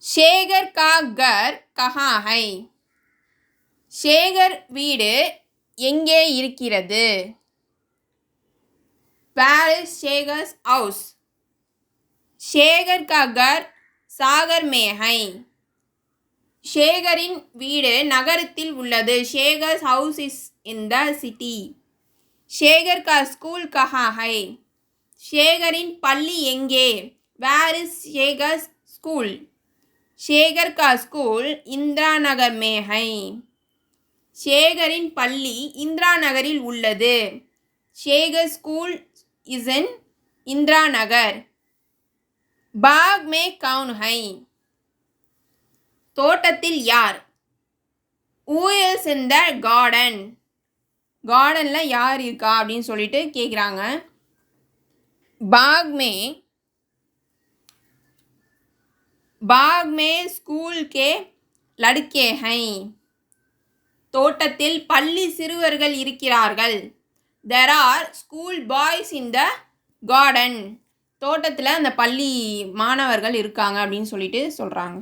शेखर का घर कहाँ है? शेखर வீடு எங்கே இருக்கிறது? Where is Shekhar's house? Shekhar का घर सागर में है. शेखரின் வீடு நகரத்தில் உள்ளது. Shekhar's house is in the city. Shekhar का स्कूल कहाँ है? शेखரின் பள்ளி எங்கே? Where is Shekhar's school? Shekhar का स्कूल इंदिरा नगर में है. शेखரின் பள்ளி இந்திரா நகரில் உள்ளது. Shekhar school is in Indira Nagar. बाग में कौन है? தோட்டத்தில் யார்? Who is in the garden? கார்டன்ல யார் இருக்கா அப்படின்னு சொல்லிட்டு கேட்குறாங்க. बाग में स्कूल के लड़के हैं. தோட்டத்தில் பள்ளி சிறுவர்கள் இருக்கிறார்கள். There are school boys in the garden. தோட்டத்தில் அந்த பள்ளி மாணவர்கள் இருக்காங்க அப்படின்னு சொல்லிட்டு சொல்கிறாங்க.